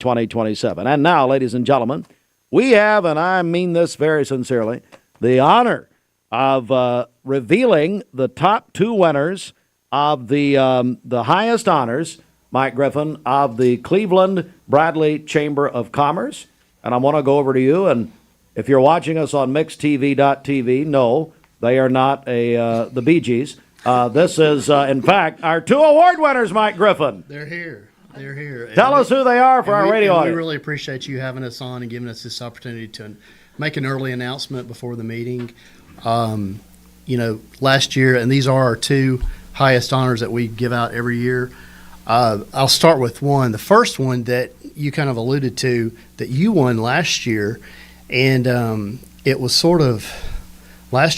2027. And now, ladies and gentlemen, we have, and I mean this very sincerely, the honor of revealing the top two winners of the highest honors, Mike Griffin, of the Cleveland Bradley Chamber of Commerce. And I want to go over to you, and if you're watching us on mixtv.tv, no, they are not the Bee Gees. This is, in fact, our two award winners, Mike Griffin. They're here. They're here. Tell us who they are for our radio audience. We really appreciate you having us on and giving us this opportunity to make an early announcement before the meeting. Last year, and these are our two highest honors that we give out every year. I'll start with one. The first one that you kind of alluded to that you won last year, and last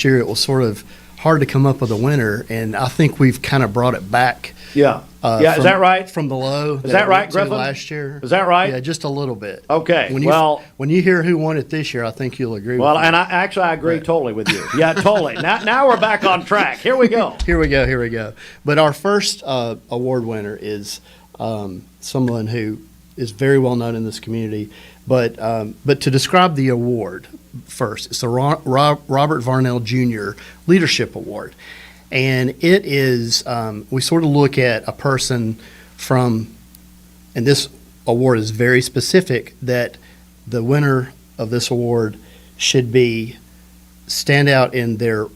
year it was sort of hard to come up with a winner, and I think we've kind of brought it back. Yeah. Is that right? From the low. Is that right, Griffin? Last year. Is that right? Yeah, just a little bit. Okay. When you hear who won it this year, I think you'll agree with me. Well, and I agree totally with you. Yeah, totally. Now we're back on track. Here we go. Here we go. But our first award winner is someone who is very well known in this community. But to describe the award first, it's the Robert Varnell Jr. Leadership Award. And it is, we sort of look at a person from, and this award is very specific, that the winner of this award should stand out in their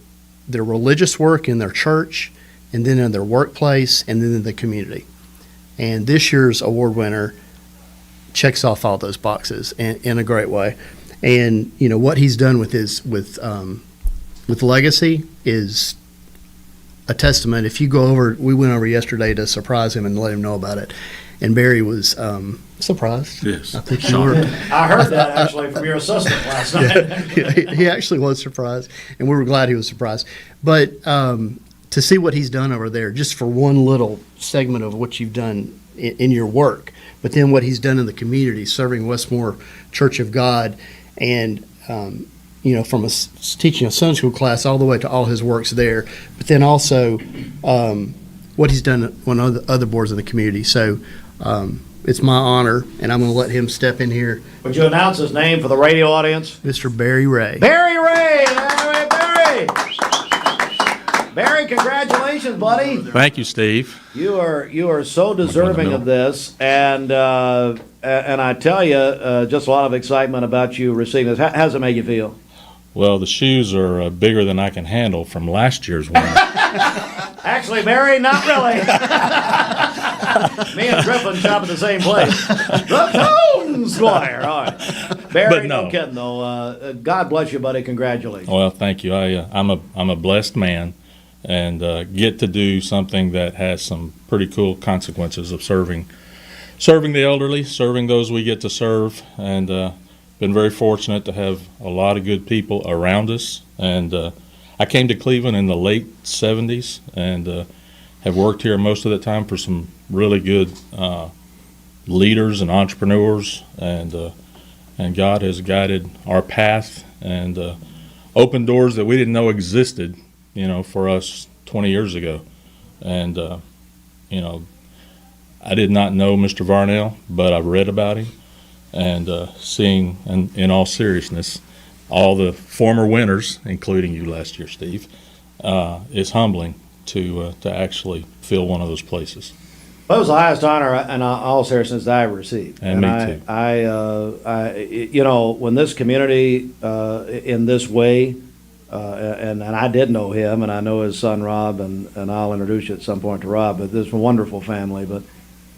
religious work in their church, and then in their workplace, and then in the community. And this year's award winner checks off all those boxes in a great way. And what he's done with Legacy is a testament. If you go over, we went over yesterday to surprise him and let him know about it, and Barry was surprised. Yes, I think you were. I heard that actually from your assistant last night. He actually was surprised, and we were glad he was surprised. But to see what he's done over there, just for one little segment of what you've done in your work, but then what he's done in the community, serving Westmore Church of God, and from teaching a Sunday school class all the way to all his works there, but then also what he's done on other boards in the community. So it's my honor, and I'm going to let him step in here. Would you announce his name for the radio audience? Mr. Barry Ray. Barry Ray! Barry! Barry, congratulations, buddy. Thank you, Steve. You are so deserving of this, and I tell you, just a lot of excitement about you receiving this. How's it make you feel? Well, the shoes are bigger than I can handle from last year's one. Actually, Barry, not really. Me and Griffin shop at the same place. The Tone Squire. All right. Barry, But no. kidding, though. God bless you, buddy. Congratulations. Well, thank you. I'm a blessed man, and get to do something that has some pretty cool consequences of serving the elderly, serving those we get to serve, and been very fortunate to have a lot of good people around us. And I came to Cleveland in the late 70s and have worked here most of the time for some really good leaders and entrepreneurs, and God has guided our path and opened doors that we didn't know existed, for us 20 years ago. And I did not know Mr. Varnell, but I've read about him, and seeing, and in all seriousness, all the former winners, including you last year, Steve, is humbling to actually fill one of those places. That was the highest honor in all seriousness that I ever received. And me too. I when this community in this way, and I did know him, and I know his son Rob, and I'll introduce you at some point to Rob. But this is a wonderful family.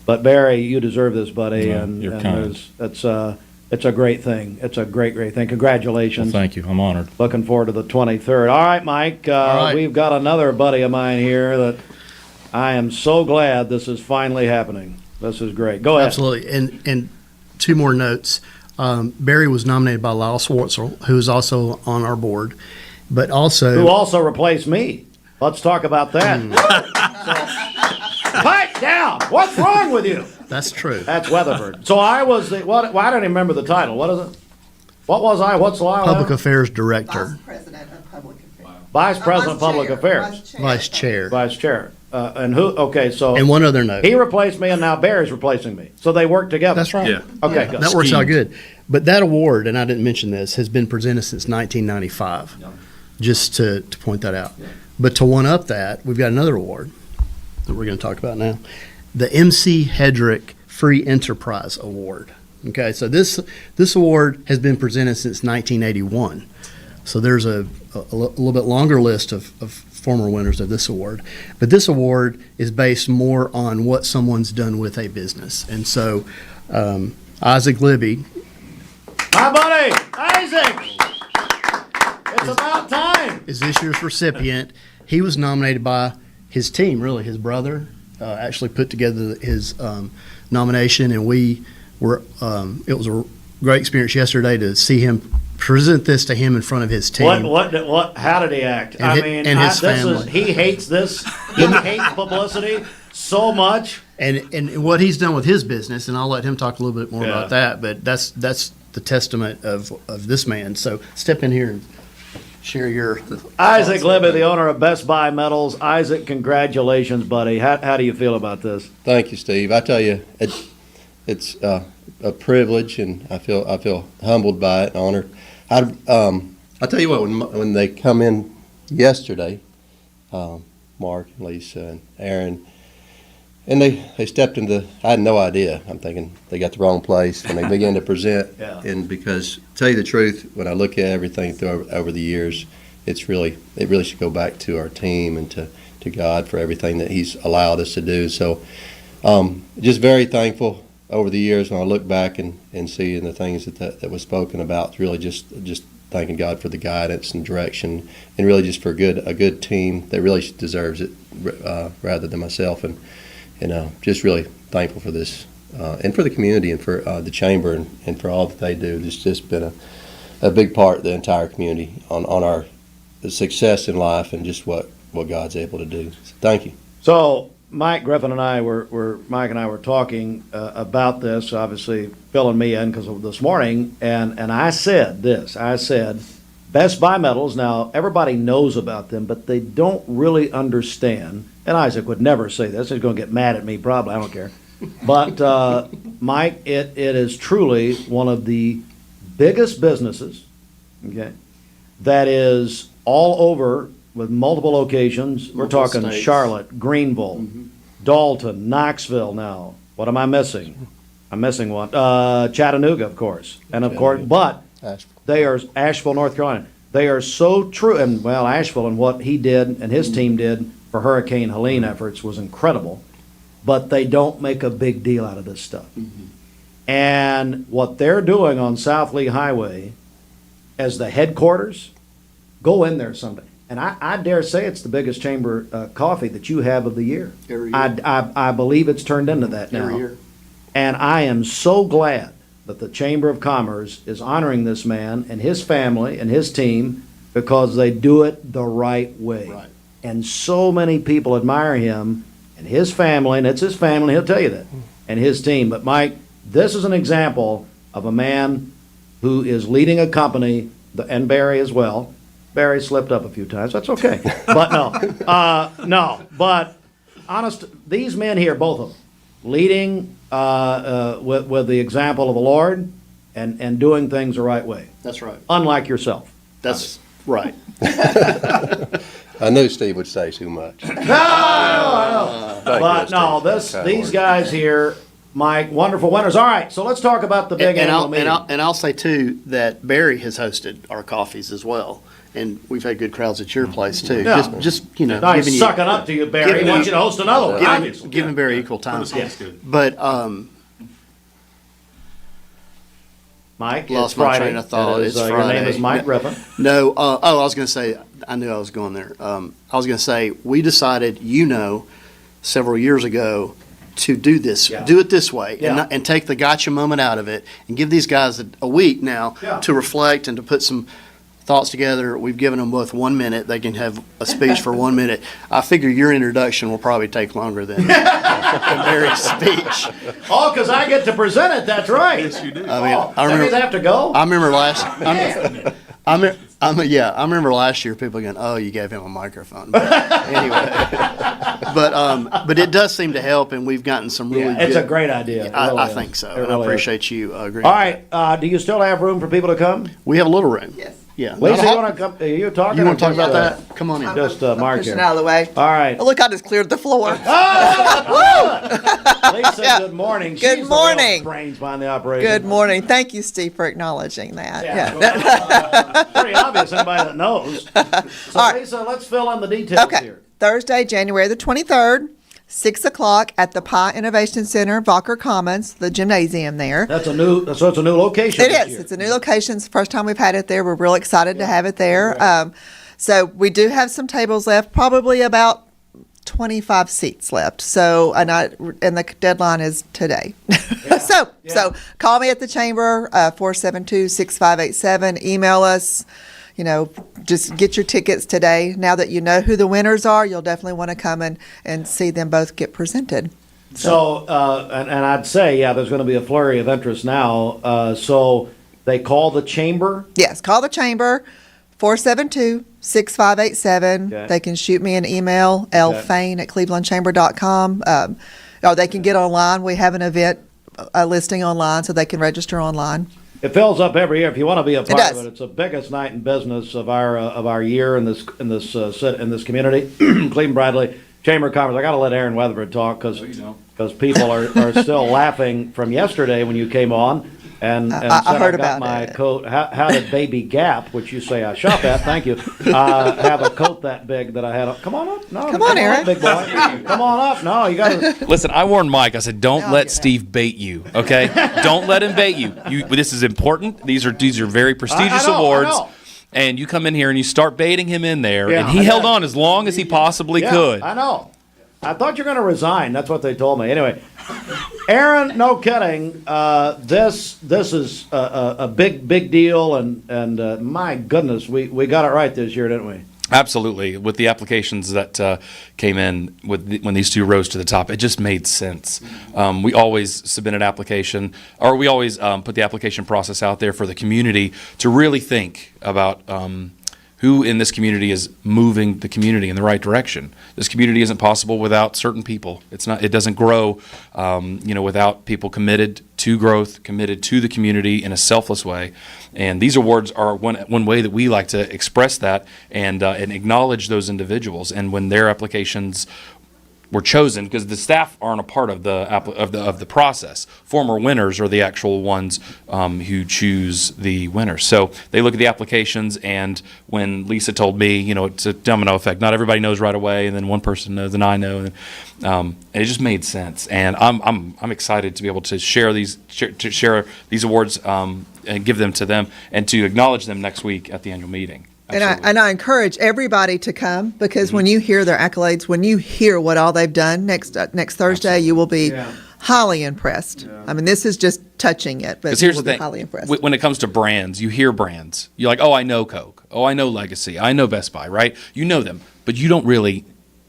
But Barry, you deserve this, buddy, Well, and you're kind. it's a great thing. It's a great thing. Congratulations. Well, thank you. I'm honored. Looking forward to the 23rd. All right, Mike. All right. We've got another buddy of mine here that I am so glad this is finally happening. This is great. Go ahead. Absolutely. And two more notes. Barry was nominated by Lyle Swartzel, who is also on our board, but also Who also replaced me. Let's talk about that. Pipe down. What's wrong with you? That's true. That's Weatherford. So I was the what? Well, I don't even remember the title. What is it? What was I? What's Lyle? Public Affairs Director. Vice President of Public Affairs. Vice President of Public Affairs. Vice Chair. Vice Chair. And who? Okay, so And one other note. he replaced me, and now Barry's replacing me. So they work together. That's right. Yeah. Okay, good. That works out Schemed. good. But that award, and I didn't mention this, has been presented since 1995, just to point that out. But to one up that, we've got another award that we're going to talk about now, the MC Hedrick Free Enterprise Award. Okay, so this award has been presented since 1981. So there's a little bit longer list of former winners of this award. But this award is based more on what someone's done with a business. And so Isaac Libby, My buddy, Isaac. It's about time. is this year's recipient. He was nominated by his team, really. His brother actually put together his nomination, and we were. It was a great experience yesterday to see him present this to him in front of his team. What? How did he act? And I hi- mean, and his family. he hates this. He hates publicity so much. And what he's done with his business, and I'll let him talk a little bit more Yeah. about that. But that's the testament of this man. So step in here and share your. Isaac Libby, the owner of Best Buy Metals. Isaac, congratulations, buddy. How do you feel about this? Thank you, Steve. I tell you, it's a privilege, and I feel humbled by it and honored. I tell you what, when they come in yesterday, Mark and Lisa and Aaron, and they stepped into, I had no idea. I'm thinking they got the wrong place when they began to present. Yeah. And because, to tell you the truth, when I look at everything over the years, it really should go back to our team and to God for everything that He's allowed us to do. So, just very thankful over the years when I look back and see the things that was spoken about. Really just thanking God for the guidance and direction, and really just for a good team that really deserves it rather than myself. And just really thankful for this and for the community and for the chamber and for all that they do. It's just been a big part of the entire community on our success in life and just what God's able to do. So thank you. So Mike Griffin and I Mike and I were talking about this, obviously filling me in because of this morning, and I said this. I said, Best Buy Metals, now everybody knows about them, but they don't really understand, and Isaac would never say this. He's going to get mad at me probably, I don't care. But Mike, it is truly one of the biggest businesses, okay, that is all over with multiple locations. We're Multiple talking states. Charlotte, Greenville, Dalton, Knoxville now. What am I missing? I'm missing one. Chattanooga, of course. And of course, but they are Asheville, North Carolina. They are so true. And well, Asheville and what he did and his team did for Hurricane Helene efforts was incredible. But they don't make a big deal out of this stuff. And what they're doing on South Lee Highway as the headquarters, go in there someday. And I dare say it's the biggest chamber coffee that you have of the year. Every year. I believe it's turned into that now. Every year. And I am so glad that the Chamber of Commerce is honoring this man and his family and his team because they do it the right way. Right. And so many people admire him and his family, and it's his family, he'll tell you that, and his team. But Mike, this is an example of a man who is leading a company, and Barry as well. Barry slipped up a few times. That's okay. But no. But honest, these men here, both of them, leading with the example of the Lord and doing things the right way, That's right. unlike yourself. That's right. I knew Steve would say too much. But no, these guys here, Mike, wonderful winners. All right, so let's talk about the big annual meeting. I'll say too that Barry has hosted our coffees as well, and we've had good crowds at your place too. Yeah. Just Nice giving you sucking up to you, Barry. giving He wants you- you to host another one, obviously. giving Barry equal time. Sounds good. But Mike, Lost it's my Friday. train of thought. It is, It's your name Friday. is Mike No. Griffin. no, I was going to say I knew I was going there. I was going to say we decided, several years ago to do this, Yeah. do it this way, Yeah. and take the gotcha moment out of it, and give these guys a week now Yeah. to reflect and to put some thoughts together. We've given them both 1 minute. They can have a speech for 1 minute. I figure your introduction will probably take longer than Barry's speech. Oh, because I get to present it, that's right. Yes, you do. I mean, Oh, I that means remember, I have to go? I remember I remember last year people going, "Oh, you gave him a microphone." But anyway, but it does seem to help, and we've gotten some really. It's good, a great idea. It really I is. think so, It and I really is. appreciate you agreeing. All with that. right. Do you still have room for people to come? We have a little room. Yes. Yeah. Lisa, Not a you hot- want to come? Are you talking? You want to or talk about just, that? Come on in. Just I'm Mark pushing here. out of the way. All right. Oh, look, I just cleared the floor. Lisa, Yeah. good morning. Good She's the real morning. brains behind the operation. Good morning. Thank you, Steve, for acknowledging that. Yeah. Yeah. Pretty obvious, anybody that knows. So, All right. Lisa, let's fill in the details Okay. here. Thursday, January the 23rd, 6 o'clock at the Pi Innovation Center, Valker Commons, the gymnasium there. So it's a new location. It this is. year. It's a new location. It's the first time we've had it there. We're real excited to have it there. So we do have some tables left, probably about 25 seats left. So, and the deadline is today. So call me at the chamber, 472-6587. Email us. You know, just get your tickets today. Now that you know who the winners are, you'll definitely want to come and see them both get presented. So, and I'd say, yeah, there's going to be a flurry of interest now. So they call the chamber. Yes, call the chamber, 472-6587. Okay. They can shoot me an email, lfain@clevelandchamber.com. Or they can get online. We have an event listing online, so they can register online. It fills up every year. If you want to be a part does. of it, it's the biggest night in business of our year in this community. Cleveland Bradley Chamber of Commerce. I got to let Aaron Weatherford talk because people are still laughing from yesterday when you came on. And I said heard got about my it. coat. How did Baby Gap, which you say I shop at, thank you, have a coat that big that I had? Come on up. No, Come on, Aaron. up, big boy. Come on up. No, you got to. Listen, I warned Mike. I said, "Don't No, let yeah. Steve bait you." Okay, don't let him bait you. This is important. These are very prestigious I know, awards, I know. and you come in here and you start baiting him in there, Yeah, and he I held know. on as long as he possibly Yeah, could. I know. I thought you were going to resign. That's what they told me. Anyway, Aaron, no kidding. This is a big deal, and my goodness, we got it right this year, didn't we? Absolutely, with the applications that came in when these two rose to the top, it just made sense. We always submit an application, or we always put the application process out there for the community to really think about who in this community is moving the community in the right direction. This community isn't possible without certain people. It's not. It doesn't grow, without people committed to growth, committed to the community in a selfless way. And these awards are one way that we like to express that and acknowledge those individuals. And when their applications were chosen, because the staff aren't a part of the process. Former winners are the actual ones who choose the winners. So they look at the applications, and when Lisa told me, it's a domino effect. Not everybody knows right away, and then one person knows, and I know, and it just made sense. And I'm excited to be able to share these awards and give them to them, and to acknowledge them next week at the annual meeting. Absolutely. And I encourage everybody to come, because when you hear their accolades, when you hear what all they've done next Thursday, you will be highly impressed. I mean, this is just touching it, but Because you here's will the be highly impressed. thing: when it comes to brands, you hear brands. You're like, "Oh, I know Coke. Oh, I know Legacy. I know Best Buy." Right? You know them, but you don't really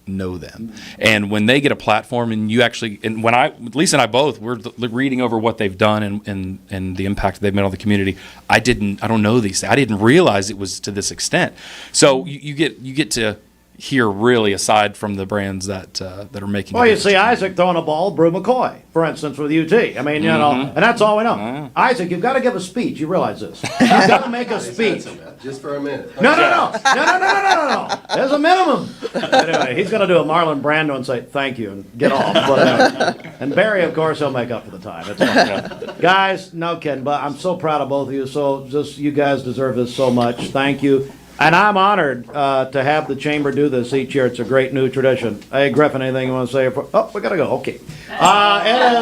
know them. And when they get a platform, and you actually, and when Lisa and I both, we're reading over what they've done and the impact they've made on the community. I don't know these things. I didn't realize it was to this extent. So you get to hear, really, aside from the brands that are making. Well, you see Isaac throwing a ball, Brew McCoy, for instance, with UT. I mean, and that's all we know. Isaac, you've got to give a speech. You realize this. You've got to make a speech. Just for a minute. No. There's a minimum. Anyway, he's going to do a Marlon Brando and say thank you and get off. But anyway. And Barry, of course, he'll make up for the time. It's fine. Guys, no kidding. But I'm so proud of both of you. So you guys deserve this so much. Thank you. And I'm honored to have the chamber do this each year. It's a great new tradition. Hey, Griffin, anything you want to say? Oh, we got to go. Okay. It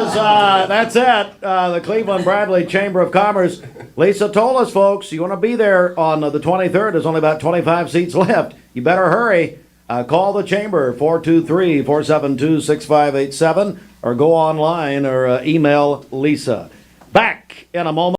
is, that's it. The Cleveland Bradley Chamber of Commerce. Lisa told us, folks, you want to be there on the 23rd. There's only about 25 seats left. You better hurry. Call the chamber, 423-472-6587, or go online or email Lisa. Back in a moment.